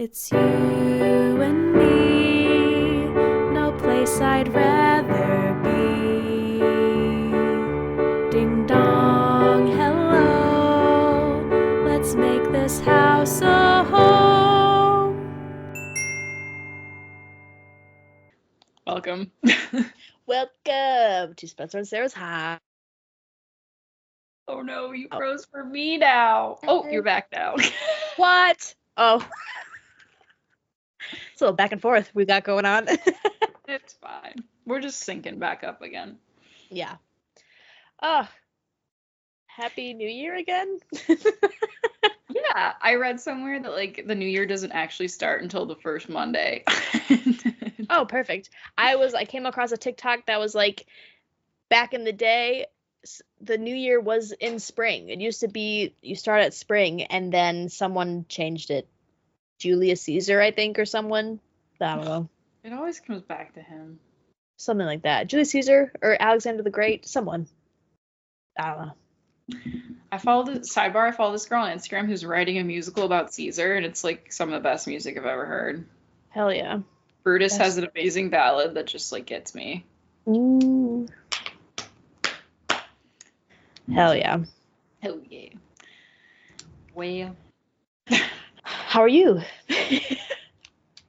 It's you and me, no place I'd rather be. Ding dong, hello, let's make this house a home. Welcome. Welcome to Spencer and Sarah's house. Oh no, you froze for me now. Oh, you're back now. What? Oh. It's a little back and forth we got going on. It's fine. We're just syncing back up again. Yeah. Oh. Happy New Year again? Yeah, I read somewhere that like the new year doesn't actually start until the first Monday. Oh, perfect. I came across a TikTok that was like, back in the day, the new year was in spring. It used to be you start at spring and then someone changed it. Julius Caesar, I think, or someone. I don't know. It always comes back to him. Something like that. Julius Caesar or Alexander the Great, someone. I don't know. I follow this girl on Instagram who's writing a musical about Caesar, and it's like some of the best music I've ever heard. Hell yeah. Brutus has an amazing ballad that just like gets me. Ooh. Hell yeah. Hell yeah. Well. How are you?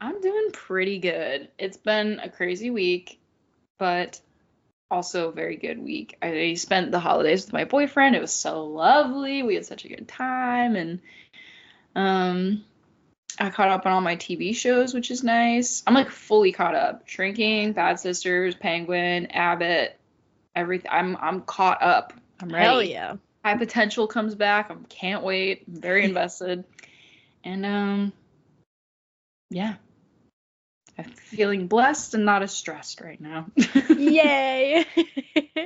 I'm doing pretty good. It's been a crazy week, but also a very good week. I spent the holidays with my boyfriend. It was so lovely. We had such a good time, and I caught up on all my TV shows, which is nice. I'm like fully caught up. Shrinking, Bad Sisters, Penguin, Abbott, everything. I'm caught up. I'm ready. Hell yeah. High Potential comes back. I can't wait. I'm very invested. And yeah. I'm feeling blessed and not as stressed right now. Yay.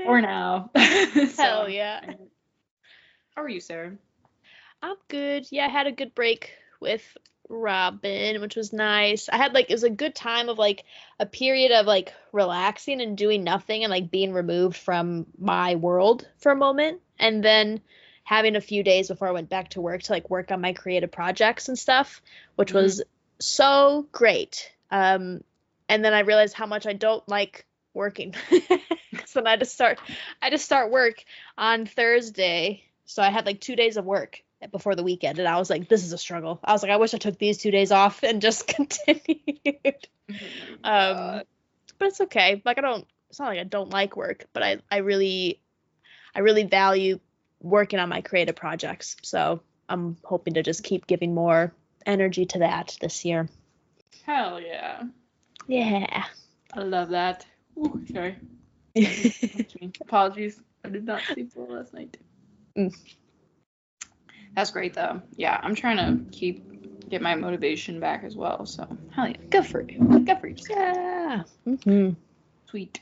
Or now. Hell yeah. How are you, Sarah? I'm good. Yeah, I had a good break with Robin, which was nice. I had it was a good time of like a period of like relaxing and doing nothing and like being removed from my world for a moment, and then having a few days before I went back to work to like work on my creative projects and stuff, which was so great. And then I realized how much I don't like working. So then I just start work on Thursday. So I had like 2 days of work before the weekend, and I was like, this is a struggle. I was like, I wish I took these 2 days off and just continued. But it's okay. Like it's not like I don't like work, but I really value working on my creative projects. So I'm hoping to just keep giving more energy to that this year. Hell yeah. Yeah. I love that. Ooh, sorry. Apologies. I did not sleep well last night. That's great though. Yeah, I'm trying to get my motivation back as well. So hell yeah. Good for you. Good for you. Yeah. Mm-hmm. Sweet.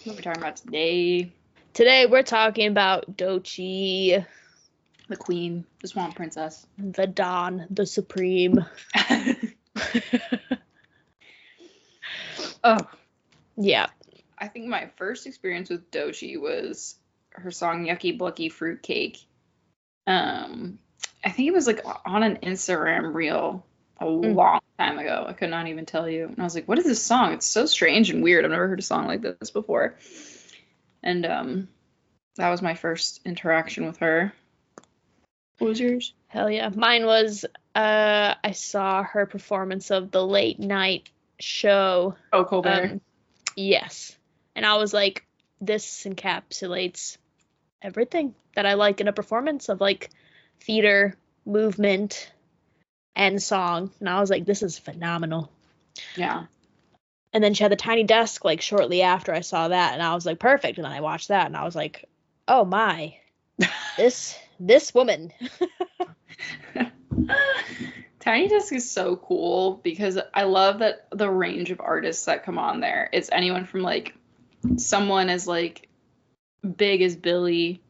What are we talking about today? Today we're talking about Doechii. The queen. The swamp princess. The Dawn. The Supreme. Oh. Yeah. I think my first experience with Doechii was her song Yucky Blucky Fruitcake. I think it was like on an Instagram reel a long time ago. I could not even tell you. And I was like, what is this song? It's so strange and weird. I've never heard a song like this before. And that was my first interaction with her. What was yours? Hell yeah. Mine was I saw her performance of the late night show. Oh, Colbert. Yes. And I was like, this encapsulates everything that I like in a performance of like theater, movement, and song. And I was like, this is phenomenal. Yeah. And then she had the tiny desk like shortly after I saw that, and I was like, perfect. And then I watched that and I was like, oh my, this woman. Tiny Desk is so cool because I love that the range of artists that come on there. It's anyone from like someone as like big as Billy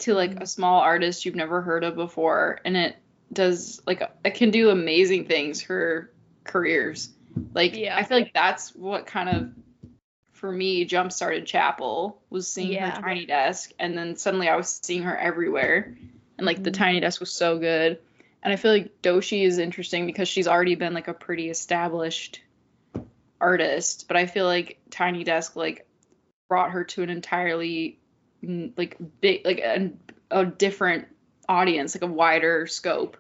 to like a small artist you've never heard of before, and it does like it can do amazing things for careers. Like yeah. I feel like that's what kind of for me jump started Chapel was seeing her Tiny Desk, and then suddenly I was seeing her everywhere, and like the Tiny Desk was so good. And I feel like Doechii is interesting because she's already been like a pretty established artist, but I feel like Tiny Desk like brought her to an entirely like big like a different audience, like a wider scope.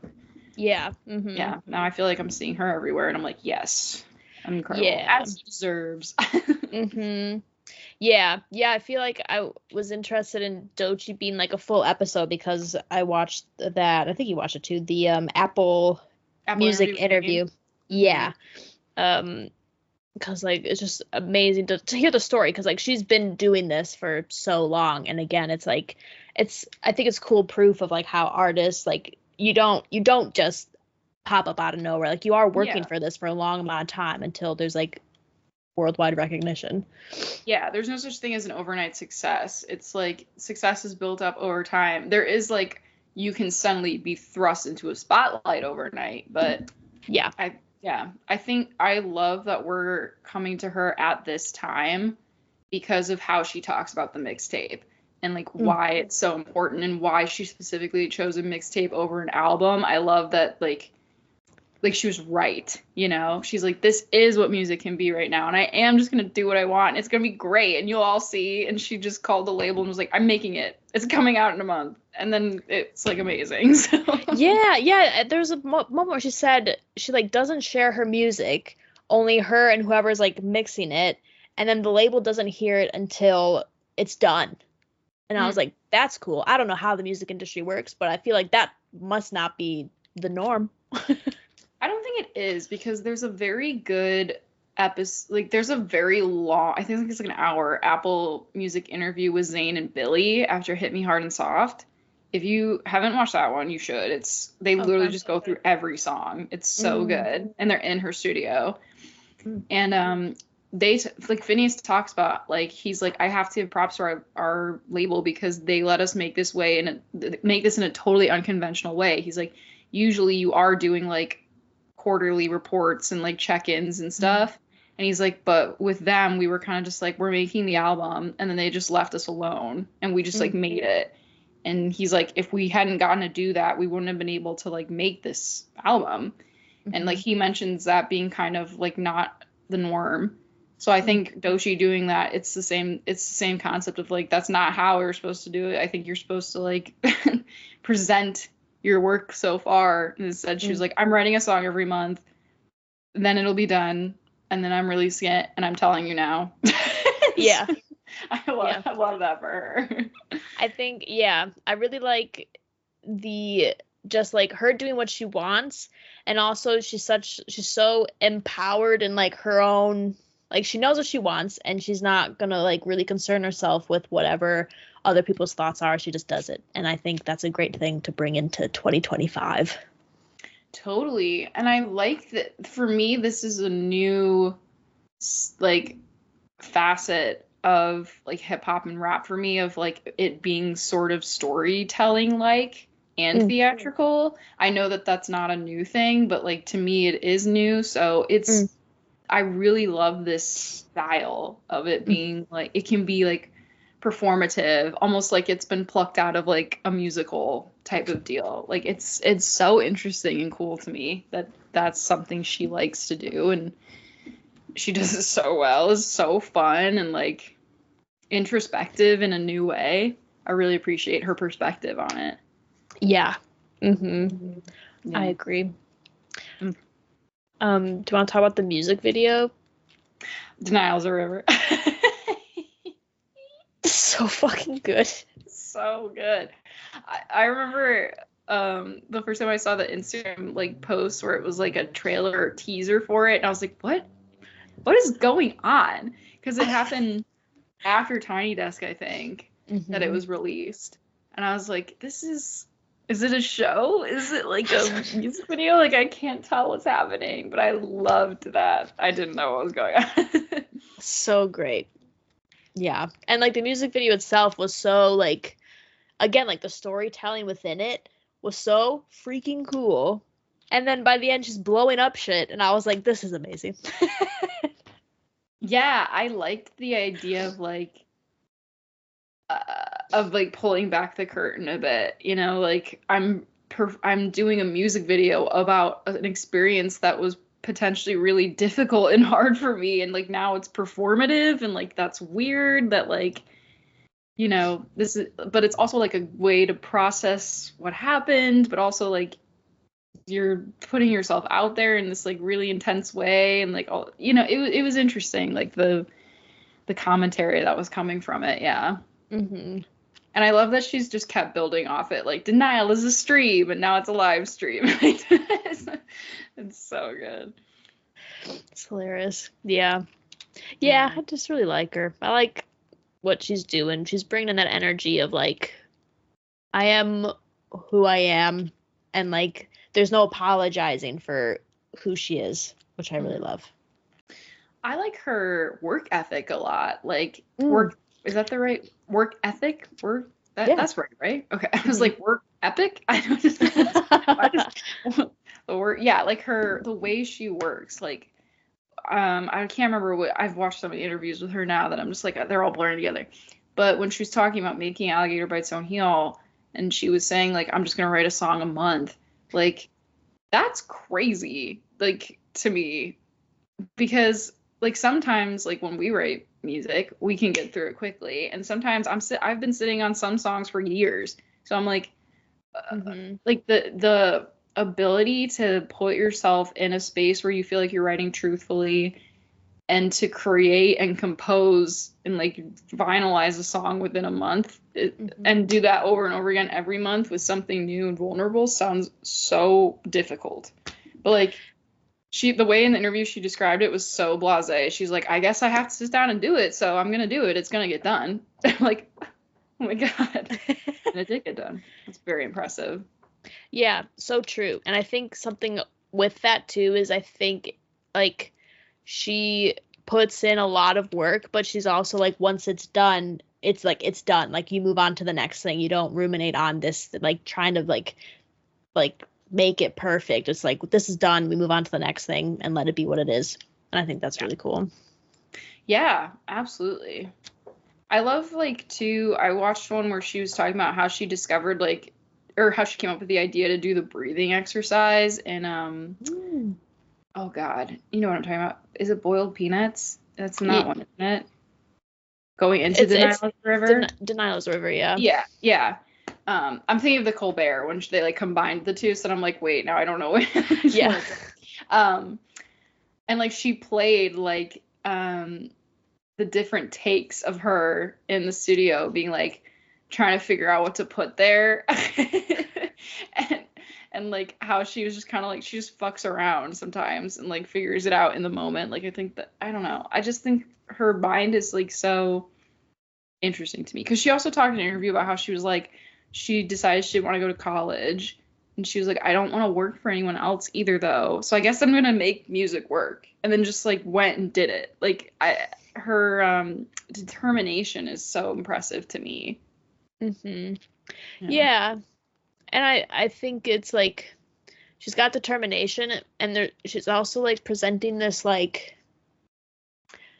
Yeah. Mm-hmm. Yeah, now I feel like I'm seeing her everywhere, and I'm like, yes, I'm incredible, Yeah. as she deserves. Mm-hmm. Yeah. Yeah. I feel like I was interested in Doechii being like a full episode because I watched that. I think you watched it too. The Apple Apple Music interview with Zane. interview. Yeah. Um, because like it's just amazing to hear the story because like she's been doing this for so long, and again it's like I think it's cool proof of like how artists like you don't just pop up out of nowhere, like you are working Yeah, for this for a long amount of time until there's like worldwide recognition. yeah. There's no such thing as an overnight success. It's like success is built up over time. There is like you can suddenly be thrust into a spotlight overnight, but Yeah. I think I love that we're coming to her at this time because of how she talks about the mixtape and like why it's so important and why she specifically chose a mixtape over an album. I love that like she was right, you know? She's like, this is what music can be right now, and I am just gonna do what I want. It's gonna be great, and you'll all see. And she just called the label and was like, I'm making it. It's coming out in a month. And then it's like amazing. So Yeah, there's a moment where she said she like doesn't share her music, only her and whoever's like mixing it, and then the label doesn't hear it until it's done. And I was like, that's cool. I don't know how the music industry works, but I feel like that must not be the norm. I don't think it is because there's a very good episode. Like, there's a very long, I think it's like an hour Apple Music interview with Zayn and Billy after Hit Me Hard and Soft. If you haven't watched that one, you should. They literally Okay. just go through every song. It's so good, and they're in her studio. And like Phineas talks about, like, he's like, I have to give props to our label because they let us make this way and make this in a totally unconventional way. He's like, usually you are doing like quarterly reports and like check-ins and stuff. And he's like, but with them, we were kind of just like, we're making the album, and then they just left us alone, and we just like made it. And he's like, if we hadn't gotten to do that, we wouldn't have been able to like make this album. And like he mentions that being kind of like not the norm. So I think Doechii doing that, it's the same concept of like, that's not how we're supposed to do it. I think you're supposed to like present your work so far. And instead she was like, I'm writing a song every month, and then it'll be done, and then I'm releasing it, and I'm telling you now. Yeah. I love that for her. I think, yeah, I really like just like her doing what she wants, and also she's so empowered in like her own, like she knows what she wants, and she's not gonna like really concern herself with whatever other people's thoughts are. She just does it, and I think that's a great thing to bring into 2025. Totally. And I like that. For me, this is a new like facet of like hip hop and rap for me, of like it being sort of storytelling like and theatrical. I know that that's not a new thing, but like to me it is new. So I really love this style of it being like, it can be like performative, almost like it's been plucked out of like a musical type of deal. Like it's so interesting and cool to me that that's something she likes to do, and she does it so well. It's so fun and like introspective in a new way. I really appreciate her perspective on it. Yeah. Yeah. I agree. Do you want to talk about the music video? Denial's a river. So fucking good. So good. I remember the first time I saw the Instagram like post where it was like a trailer or teaser for it, and I was like, what is going on? Because it happened after Tiny Desk, I think, that it was released. And I was like, is it a show? Is it like a music video? Like, I can't tell what's happening, but I loved that. I didn't know what was going on. So great. Yeah. And like the music video itself was so like, again, like the storytelling within it was so freaking cool. And then by the end, she's blowing up shit. And I was like, this is amazing. Yeah, I liked the idea of like pulling back the curtain a bit, you know, like I'm I'm doing a music video about an experience that was potentially really difficult and hard for me, and like now it's performative, and like that's weird that like, you know, this is, but it's also like a way to process what happened, but also like you're putting yourself out there in this like really intense way, and like all, you know, it was interesting, like the commentary that was coming from it. Yeah. Mm-hmm. And I love that she's just kept building off it. Like, denial is a stream, and now it's a live stream. It's so good. It's hilarious. Yeah. Yeah, I just really like her. I like what she's doing. She's bringing that energy of like, I am who I am, and like, there's no apologizing for who she is, which I really love. I like her work ethic a lot. Like, work, is that the right work ethic? Work, that's right? Okay. I was like, work epic? I the word, yeah, like the way she works, like, I can't remember what, I've watched so many interviews with her now that I'm just like, they're all blurring together. But when she was talking about making Alligator Bite Its Own Heel, and she was saying like, I'm just gonna write a song a month, like, that's crazy, like, to me, because like sometimes like when we write music, we can get through it quickly, and sometimes I've been sitting on some songs for years, so I'm like, like the ability to put yourself in a space where you feel like you're writing truthfully, and to create and compose and like finalize a song within a month, and do that over and over again every month with something new and vulnerable, sounds so difficult. But like, the way in the interview she described it was so blasé. She's like, I guess I have to sit down and do it, so I'm gonna do it. It's gonna get done. I'm like, oh my god. And it did get done. It's very impressive. Yeah, so true. And I think something with that too is, I think like she puts in a lot of work, but she's also like, once it's done, it's like it's done. Like, you move on to the next thing. You don't ruminate on this, like trying to like make it perfect. It's like, this is done, we move on to the next thing and let it be what it is. And I think that's really cool. Yeah, absolutely. I love like too, I watched one where she was talking about how she discovered like, or how she came up with the idea to do the breathing exercise, and oh god, you know what I'm talking about. Is it Boiled Peanuts? That's not one, isn't it? Going into Denial's River? Denial's River, yeah. Yeah. I'm thinking of the Colbert when they like combined the two, so I'm like, wait, now I don't know. Yeah. And like she played like the different takes of her in the studio, being like trying to figure out what to put there, and like how she was just kind of like, she just fucks around sometimes and like figures it out in the moment. Like, I think that, I don't know, I just think her mind is like so interesting to me, because she also talked in an interview about how she was like, she decided she didn't want to go to college, and she was like, I don't want to work for anyone else either though, so I guess I'm gonna make music work, and then just like went and did it. Like, her determination is so impressive to me. Yeah. And I think it's like, she's got determination, and she's also like presenting this like,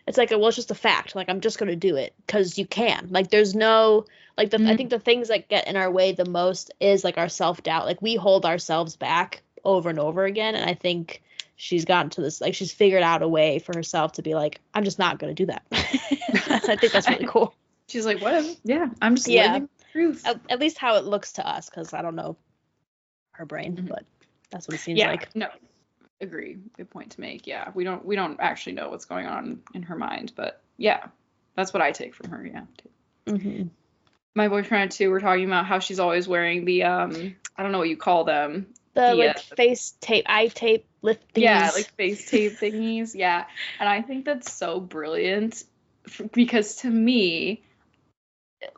it's like, well, it's just a fact. Like, I'm just going to do it because you can. Like, there's no, like, I think the things that get in our way the most is like our self-doubt. Like, we hold ourselves back over and over again. And I think she's gotten to this, like, she's figured out a way for herself to be like, I'm just not going to do that. I think that's really cool. She's like, whatever. Yeah, I'm just living the truth. At least how it looks to us, because I don't know her brain, but that's what it seems like. No. Agree. Good point to make. Yeah, we don't actually know what's going on in her mind, but yeah, that's what I take from her. Yeah. My boyfriend and I too were talking about how she's always wearing the I don't know what you call them, the like face tape, eye tape, lip thingies. Yeah, like face tape thingies. Yeah, and I think that's so brilliant, because to me,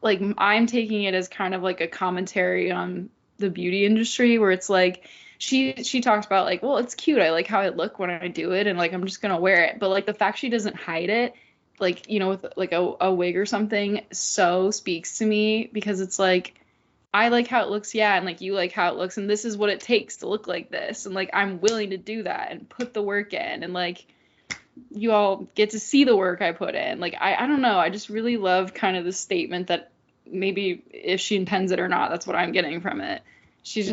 like, I'm taking it as kind of like a commentary on the beauty industry, where it's like, she talks about like, well, it's cute, I like how I look when I do it, and like, I'm just gonna wear it. But like, the fact she doesn't hide it, like, you know, with like a wig or something, so speaks to me, because it's like, I like how it looks, yeah, and like, you like how it looks, and this is what it takes to look like this, and like, I'm willing to do that and put the work in, and like, you all get to see the work I put in. Like, I don't know, I just really love kind of the statement that maybe, if she intends it or not, that's what I'm getting from it.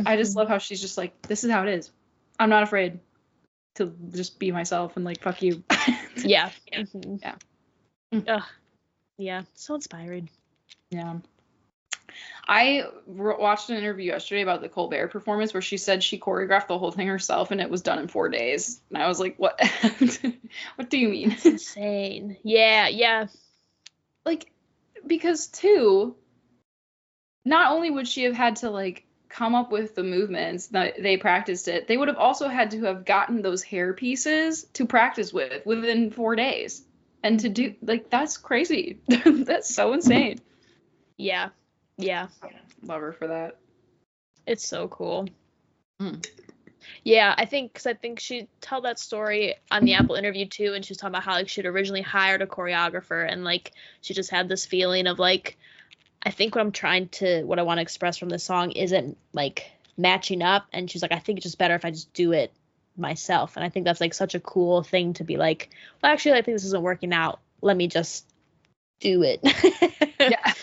I just love how she's just like, this is how it is. I'm not afraid to just be myself and like, fuck you. Yeah. Yeah. Mm-hmm. Yeah. Ugh. Yeah. So inspiring. Yeah. I watched an interview yesterday about the Colbert performance where she said she choreographed the whole thing herself and it was done in 4 days. And I was like, what? What do you mean? That's insane. Yeah. Yeah. Like, because too, not only would she have had to like come up with the movements that they practiced it, they would have also had to have gotten those hair pieces to practice with within 4 days. And to do like, that's crazy. That's so insane. Yeah. Yeah. Love her for that. It's so cool. Mm. Yeah, I think she told that story on the Apple interview too, and she was talking about how like she'd originally hired a choreographer, and like she just had this feeling of like, I think what I want to express from this song isn't like matching up, and she's like, I think it's just better if I just do it myself, and I think that's like such a cool thing to be like, well, actually, I think this isn't working out. Let me just do it. Yeah.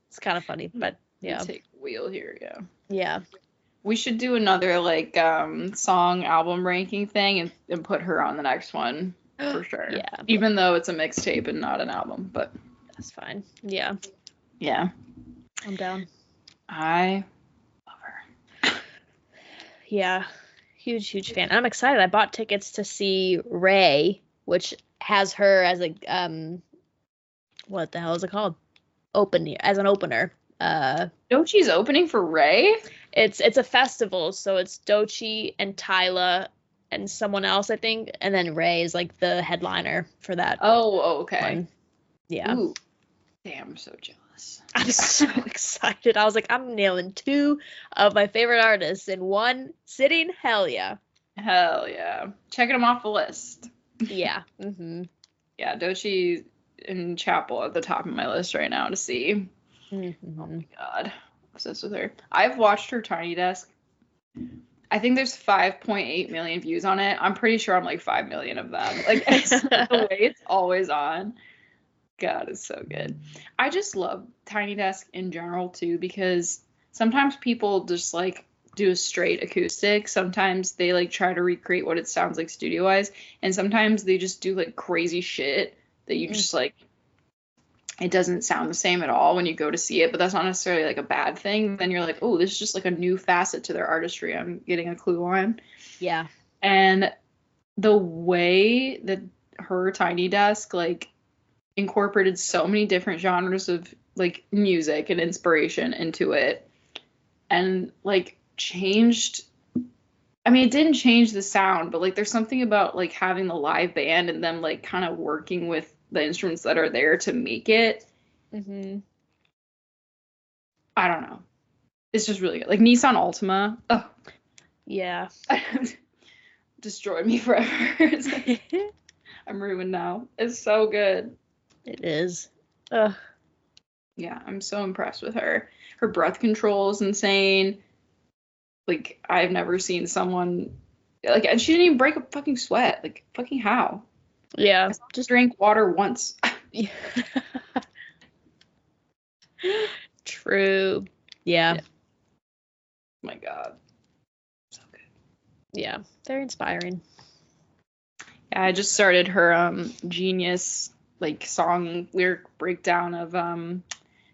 It's kind of funny, but yeah. Take wheel here, yeah. Yeah. We should do another like song album ranking thing and put her on the next one for sure. Yeah. Even though it's a mixtape and not an album, but That's fine. Yeah. yeah. I'm down. I love her. Yeah. Huge fan. And I'm excited. I bought tickets to see Ray, which has her as a what the hell is it called? As an opener. Doechii's opening for Ray? It's a festival, so it's Doechii and Tyla and someone else, I think, and then Ray is like the headliner for that. Oh, okay. One. Yeah. Ooh. Damn, I'm so jealous. I'm so excited. I was like, I'm nailing 2 of my favorite artists in one sitting. Hell yeah. Hell yeah. Checking them off the list. Yeah. Mm-hmm. Yeah, Doechii and Chapel at the top of my list right now to see. Mm-hmm. Oh my god. Obsessed with her. I've watched her Tiny Desk. I think there's 5.8 million views on it. I'm pretty sure I'm like 5 million of them. Like the way it's always on. God, it's so good. I just love Tiny Desk in general too, because sometimes people just like do a straight acoustic. Sometimes they like try to recreate what it sounds like studio wise. And sometimes they just do like crazy shit that you just like, it doesn't sound the same at all when you go to see it, but that's not necessarily like a bad thing. Then you're like, oh, this is just like a new facet to their artistry I'm getting a clue on. Yeah. And the way that her Tiny Desk like incorporated so many different genres of like music and inspiration into it and like changed, I mean, it didn't change the sound, but like there's something about like having the live band and them like kind of working with the instruments that are there to make it. Mm-hmm. I don't know. It's just really good. Like Nissan Altima. Oh. Yeah. Destroyed me forever. I'm ruined now. It's so good. It is. Ugh. Yeah, I'm so impressed with her. Her breath control is insane. Like, I've never seen someone like, and she didn't even break a fucking sweat. Like, fucking how? Yeah. Just drank water once. True. Yeah. Oh my god. So good. Yeah. Very inspiring. Yeah, I just started her Genius like song lyric breakdown of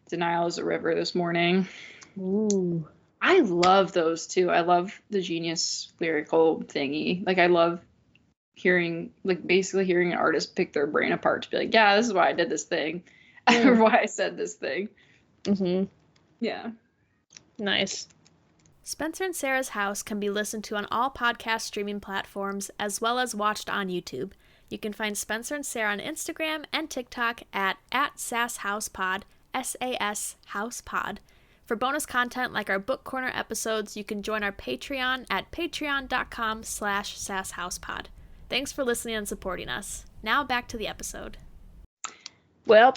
Denial is a River this morning. Ooh. I love those too. I love the Genius lyrical thingy. Like I love basically hearing an artist pick their brain apart to be like, yeah, this is why I did this thing. Or why I said this thing. Mm-hmm. Yeah. Nice. Spencer and Sarah's House can be listened to on all podcast streaming platforms as well as watched on YouTube. You can find Spencer and Sarah on Instagram and TikTok at @SASHousePod, S-A-S Housepod. For bonus content like our Book Corner episodes, you can join our Patreon at patreon.com/SASHousepod. Thanks for listening and supporting us. Now back to the episode. Well.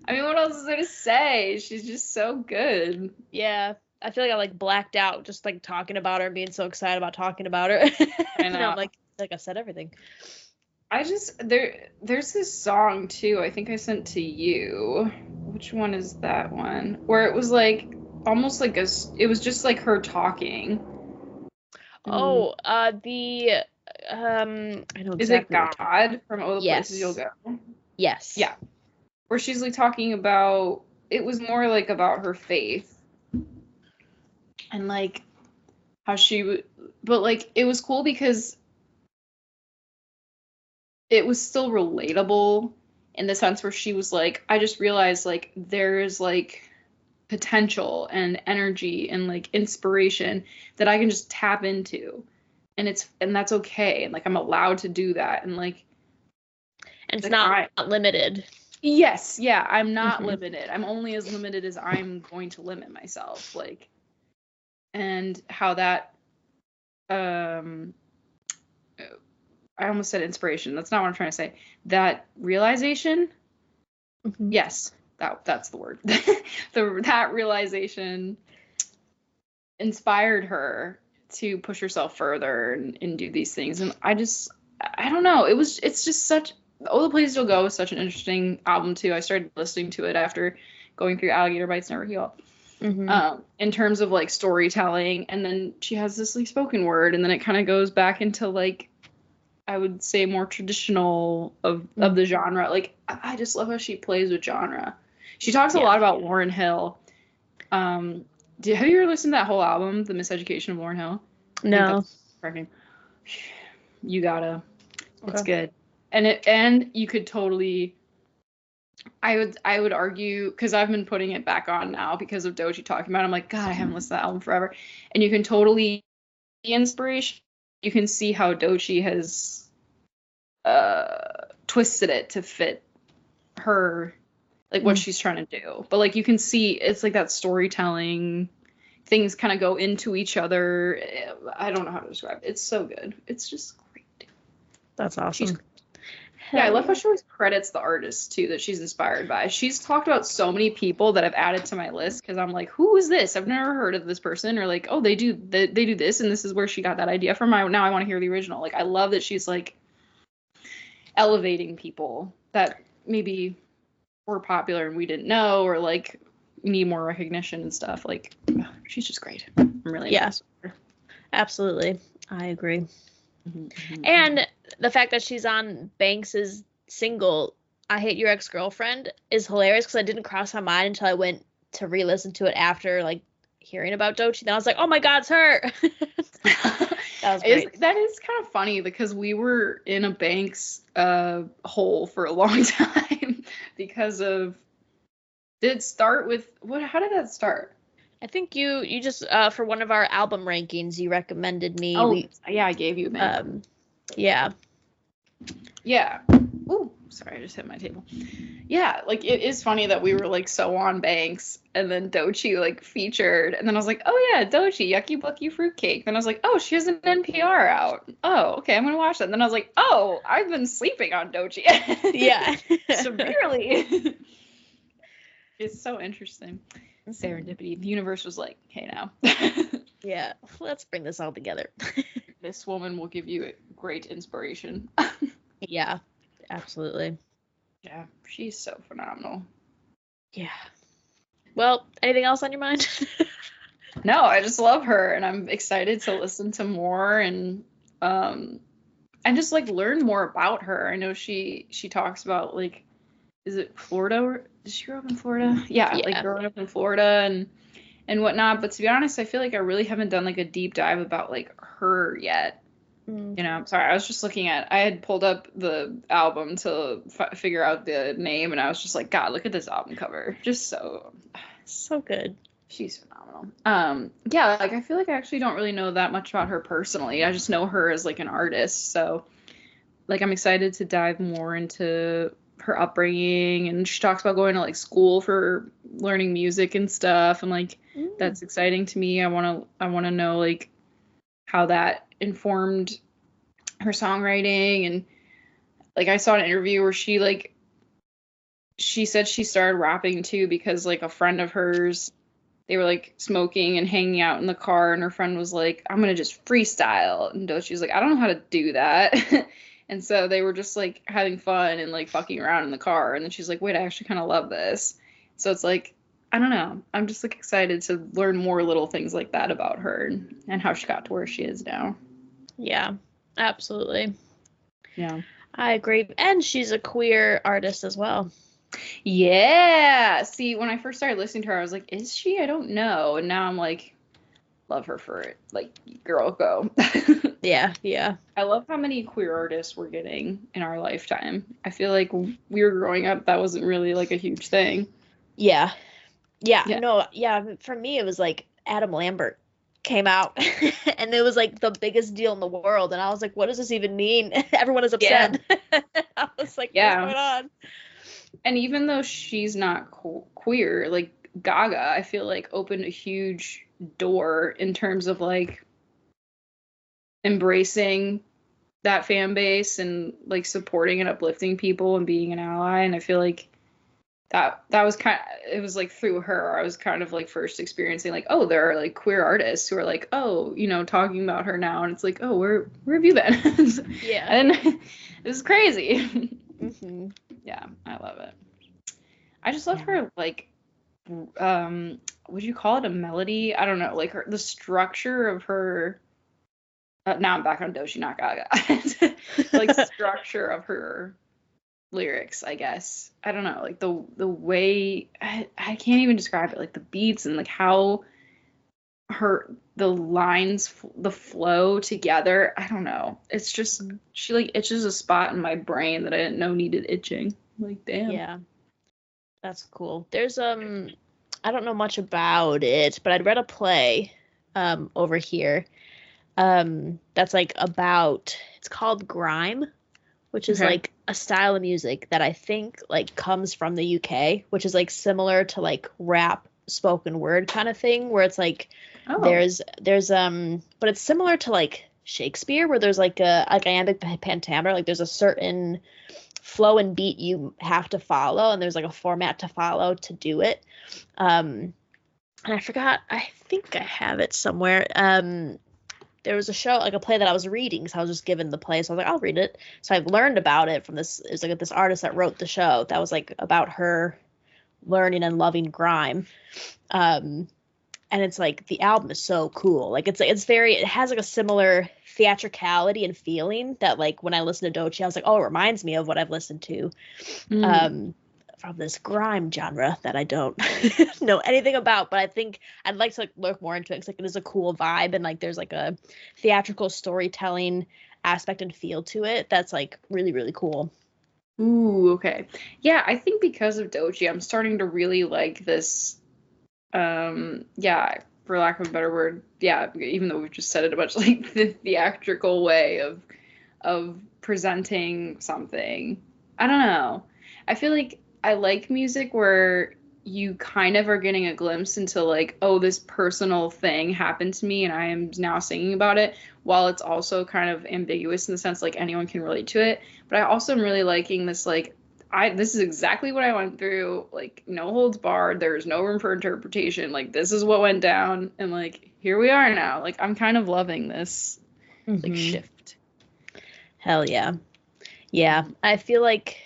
I mean, what else is there to say? She's just so good. Yeah. I feel like I like blacked out just like talking about her and being so excited about talking about her. I know. I'm like I've said everything. There's this song too, I think I sent to you. Which one is that one? Where it was like almost like it was just like her talking. Oh, the I know Is it exactly what you're talking. God from All the Places You'll Yes. Go? Yes. Yeah. Where she's like talking about, it was more like about her faith and like how she would, but like it was cool because it was still relatable in the sense where she was like, I just realized like there's like potential and energy and like inspiration that I can just tap into, and that's okay, and like I'm allowed to do that, and like And it's like not limited. yes, yeah, I'm not Mhm. limited. I'm only as limited as I'm going to limit myself, like, and how that um I almost said inspiration. That's not what I'm trying to say. That realization, Mhm. yes, that's the word. That realization inspired her to push herself further and do these things. And I don't know. It's just such, Oh the Places You'll Go is such an interesting album too. I started listening to it after going through Alligator Bites Never Heal. Mhm. In terms of like storytelling, and then she has this like spoken word, and then it kind of goes back into like, I would say, more traditional of Mhm. the genre. Like I just love how she plays with genre. She talks a Yeah. lot about Lauryn Hill. Um, have you ever listened to that whole album, The Miseducation of Lauryn Hill? I think No. that's correct. You gotta. It's Okay. good. And you could totally. I would argue, because I've been putting it back on now because of Doechii talking about it. I'm like, God, I haven't listened to that album forever. And you can totally the inspiration. You can see how Doechii has twisted it to fit her, like what Mm. she's trying to do. But like you can see it's like that storytelling, things kind of go into each other. I don't know how to describe it. It's so good. It's just great. That's She's awesome. Yeah, I Hell love how yeah. she always credits the artists too that she's inspired by. She's talked about so many people that I've added to my list because I'm like, who is this? I've never heard of this person. Or like, oh, they do this, and this is where she got that idea from. Now I want to hear the original. Like, I love that she's like elevating people that maybe were popular and we didn't know, or like need more recognition and stuff. Like, she's just great. I'm really Yeah, impressed with her. absolutely. I agree. Mhm, mhm, mhm. And the fact that she's on Banks's single, I Hate Your Ex-Girlfriend, is hilarious because I didn't cross my mind until I went to re-listen to it after like hearing about Doechii. Then I was like, oh my God, it's her. That was great. That is kind of funny because we were in a Banks hole for a long time because of, did it start with what, how did that start? I think you just for one of our album rankings you recommended me Oh we yeah, I gave you a minute. yeah. Yeah. Ooh, sorry, I just hit my table. Yeah, like it is funny that we were like so on Banks, and then Doechii like featured, and then I was like, oh yeah, Doechii, Yucky Bucky Fruitcake. Then I was like, oh, she has an NPR out. Oh, okay, I'm gonna watch that. And then I was like, oh, I've been sleeping on Doechii Yeah. severely. It's so interesting. Serendipity. The universe was like, hey now, Yeah, let's bring this all together. this woman will give you great inspiration. Yeah, absolutely. Yeah, she's so phenomenal. Yeah. Well, anything else on your mind? No, I just love her, and I'm excited to listen to more um and just like learn more about her. I know she talks about like, is it Florida? Did she grow up in Florida? Yeah, like Yeah. growing up in Florida and whatnot. But to be honest, I feel like I really haven't done like a deep dive about like her yet. Mm. You know, sorry, I was just looking at, I had pulled up the album to figure out the name, and I was just like, God, look at this album cover. Just so, So good. she's phenomenal. Yeah, like I feel like I actually don't really know that much about her personally. I just know her as like an artist. So, like, I'm excited to dive more into her upbringing, and she talks about going to like school for learning music and stuff, and like Mm. that's exciting to me. I want to know like how that informed her songwriting. And like I saw an interview where she said she started rapping too because like a friend of hers, they were like smoking and hanging out in the car, and her friend was like, I'm gonna just freestyle, and she was like, I don't know how to do that. And so they were just like having fun and like fucking around in the car. And then she's like, wait, I actually kind of love this. So it's like, I don't know. I'm just like excited to learn more little things like that about her and how she got to where she is now. Yeah, absolutely. Yeah. I agree. And she's a queer artist as well. Yeah. See, when I first started listening to her, I was like, is she? I don't know. And now I'm like, love her for it. Like, girl, go. Yeah, yeah. I love how many queer artists we're getting in our lifetime. I feel like when we were growing up, that wasn't really like a huge thing. Yeah. Yeah, Yeah. no, yeah, for me it was like Adam Lambert came out and it was like the biggest deal in the world and I was like, what does this even mean? Everyone is Yeah. upset. I was like, what's Yeah. going on? And even though she's not queer, like Gaga, I feel like opened a huge door in terms of like embracing that fan base and like supporting and uplifting people and being an ally. And I feel like that was kind of, it was like through her I was kind of like first experiencing like, oh, there are like queer artists who are like, oh, you know, talking about her now, and it's like, oh, where have you been? Yeah. And this is crazy. Mm-hmm. Yeah, I love it. I just love her like would you call it a melody? I don't know, like the structure of her now I'm back on Doechii, not Gaga. Like structure of her lyrics, I guess. I don't know, like the way I can't even describe it, like the beats and like how the lines the flow together. I don't know. It's just she like itches a spot in my brain that I didn't know needed itching. Like, damn. Yeah. That's cool. There's I don't know much about it, but I'd read a play over here that's like about, it's called grime, which is Okay. like a style of music that I think like comes from the UK, which is like similar to like rap spoken word kind of thing, where it's like Oh. there's but it's similar to like Shakespeare, where there's like a like iambic pentameter, like there's a certain flow and beat you have to follow, and there's like a format to follow to do it. And I forgot, I think I have it somewhere. There was a show, like a play that I was reading, so I was just given the play, so I was like, I'll read it. So I learned about it from this, it was like this artist that wrote the show that was like about her learning and loving grime. And it's like the album is so cool. Like it's very, it has like a similar theatricality and feeling that like when I listen to Doechii, I was like, oh, it reminds me of what I've listened to from this grime genre that I don't know anything about, but I think I'd like to like look more into it because like it is a cool vibe and like there's like a theatrical storytelling aspect and feel to it that's like really, really cool. Ooh, okay. Yeah, I think because of Doechii, I'm starting to really like this yeah, for lack of a better word, yeah, even though we've just said it a bunch, like the theatrical way of presenting something. I don't know. I feel like I like music where you kind of are getting a glimpse into like, oh, this personal thing happened to me and I am now singing about it, while it's also kind of ambiguous in the sense like anyone can relate to it. But I also am really liking this like, this is exactly what I went through, like no holds barred, there's no room for interpretation, like this is what went down and like here we are now. Like I'm kind of loving this like shift. Hell yeah. Yeah, I feel like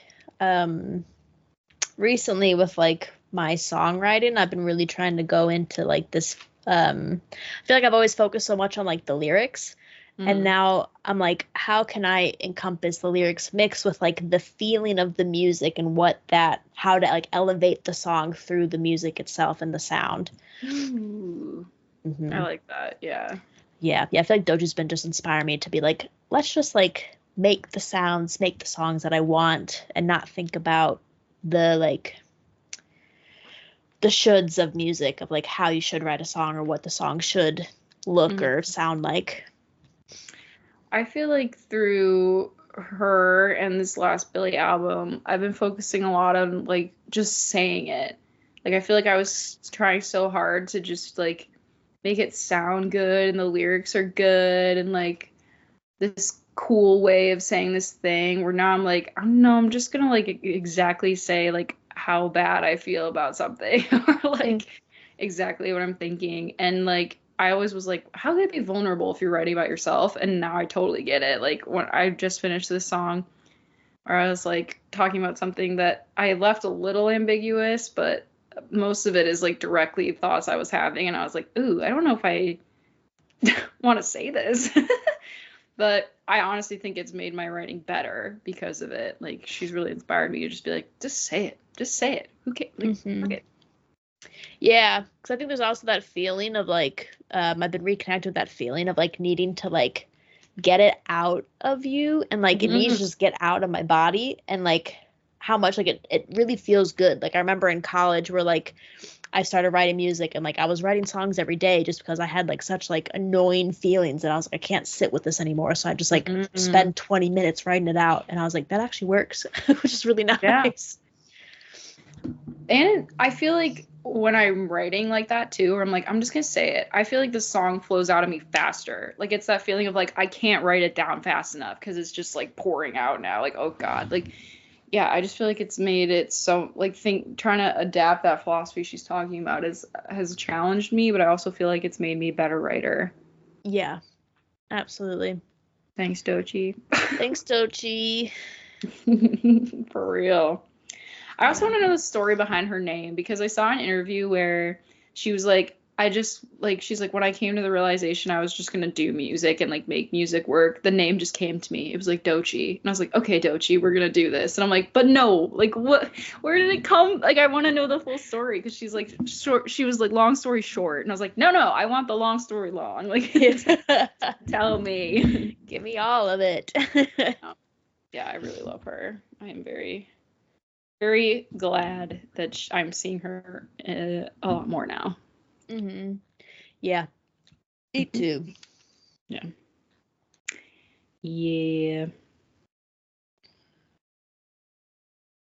recently with like my songwriting, I've been really trying to go into like this I feel like I've always focused so much on like the lyrics. And now I'm like, how can I encompass the lyrics mixed with like the feeling of the music and how to like elevate the song through the music itself and the sound. Ooh. I like that. Yeah. Yeah. I feel like Doechii's been just inspiring me to be like, let's just like make the songs that I want and not think about the like the shoulds of music of like how you should write a song or what the song should look or sound like. I feel like through her and this last Billie album, I've been focusing a lot on like just saying it. Like I feel like I was trying so hard to just like make it sound good and the lyrics are good and like this cool way of saying this thing, where now I'm like, I don't know, I'm just gonna like exactly say like how bad I feel about something or like exactly what I'm thinking. And like I always was like, how could it be vulnerable if you're writing about yourself? And now I totally get it. Like when I just finished this song where I was like talking about something that I left a little ambiguous, but most of it is like directly thoughts I was having. And I was like, ooh, I don't know if I want to say this. But I honestly think it's made my writing better because of it. Like she's really inspired me to just be like, just say it. Just say it. Who cares? Like, fuck it. Yeah, because I think there's also that feeling of like I've been reconnected with that feeling of like needing to like get it out of you, and like it needs to just get out of my body, and like how much like it really feels good. Like I remember in college where like I started writing music, and like I was writing songs every day just because I had like such like annoying feelings, and I was like, I can't sit with this anymore, so I just like spend 20 minutes writing it out, and I was like, that actually works, which is really nice. Yeah. And I feel like when I'm writing like that too, or I'm like, I'm just gonna say it, I feel like the song flows out of me faster. Like it's that feeling of like I can't write it down fast enough because it's just like pouring out now. Like, oh God. Like, yeah, I just feel like it's made it so like trying to adapt that philosophy she's talking about has challenged me, but I also feel like it's made me a better writer. Yeah, absolutely. Thanks, Doechii. Thanks, Doechii. For real. I also want to know the story behind her name because I saw an interview where she was like, she's like, when I came to the realization I was just going to do music and like make music work, the name just came to me. It was like Doechii. And I was like, okay, Doechii, we're going to do this. And I'm like, but no, like what, where did it come? Like, I want to know the full story because she's like short. She was like long story short. And I was like, no, I want the long story long. Like, tell me. Give me all of it. Yeah, I really love her. I am very, very glad that I'm seeing her a lot more now. Mm-hmm. Yeah. Me too. Yeah. Yeah.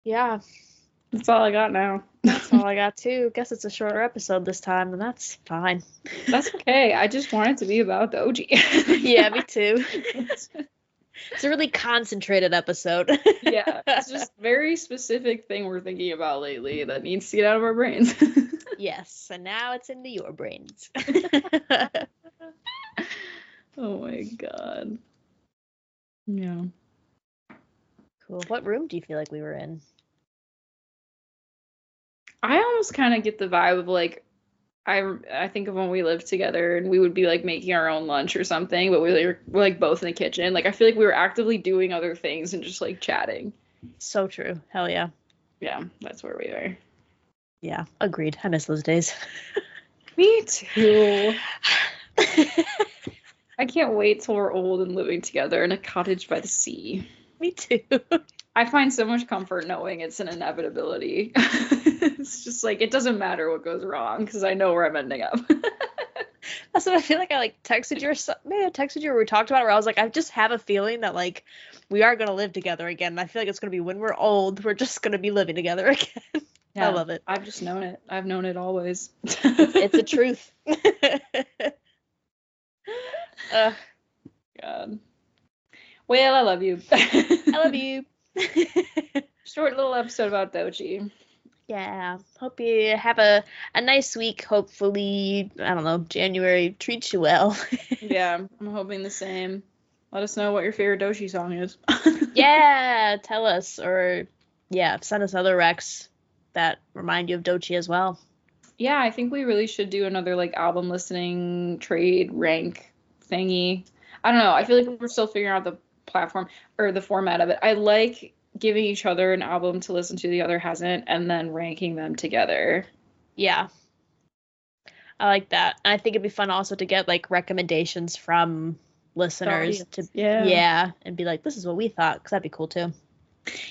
Yeah. That's all I got now. That's all I got too. Guess it's a shorter episode this time, and that's fine. That's okay. I just want it to be about Doechii. Yeah, me too. It's a really concentrated episode. Yeah, it's just a very specific thing we're thinking about lately that needs to get out of our brains. Yes, and now it's into your brains. Oh my God. Yeah. Cool. What room do you feel like we were in? I almost kind of get the vibe of like, I think of when we lived together and we would be like making our own lunch or something, but we're like both in the kitchen. Like I feel like we were actively doing other things and just like chatting. So true. Hell yeah. Yeah, that's where we are. Yeah, agreed. I miss those days. Me too. I can't wait till we're old and living together in a cottage by the sea. Me too. I find so much comfort knowing it's an inevitability. It's just like, it doesn't matter what goes wrong because I know where I'm ending up. That's what I feel like. I like texted you or maybe I texted you or we talked about it where I was like, I just have a feeling that like we are going to live together again. And I feel like it's going to be when we're old, we're just going to be living together again. Yeah, I love it. I've just known it. I've known it always. It's a truth. God. Well, I love you. I love you. Short little episode about Doechii. Yeah. Hope you have a nice week. Hopefully, I don't know, January treats you well. Yeah, I'm hoping the same. Let us know what your favorite Doechii song is. Yeah, tell us. Or, yeah, send us other recs that remind you of Doechii as well. Yeah, I think we really should do another like album listening trade rank thingy. I don't know. I feel like we're still figuring out the platform or the format of it. I like giving each other an album to listen to the other hasn't and then ranking them together. Yeah. I like that. And I think it'd be fun also to get like recommendations from listeners to and be like, this is what we thought, because that'd be cool too.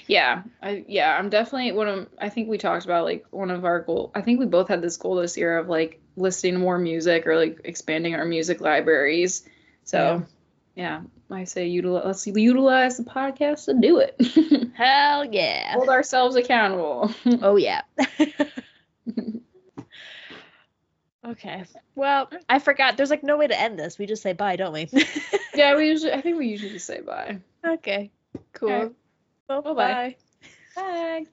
Yeah, I'm definitely I think we talked about like one of our goal. I think we both had this goal this year of like listening to more music or like expanding our music libraries. So yeah I say let's utilize the podcast to do it. Hell yeah. Hold ourselves accountable. Oh yeah. Okay. Well, I forgot. There's like no way to end this. We just say bye, don't we? Yeah, I think we usually just say bye. Okay. Cool. Okay. Well, bye. Bye.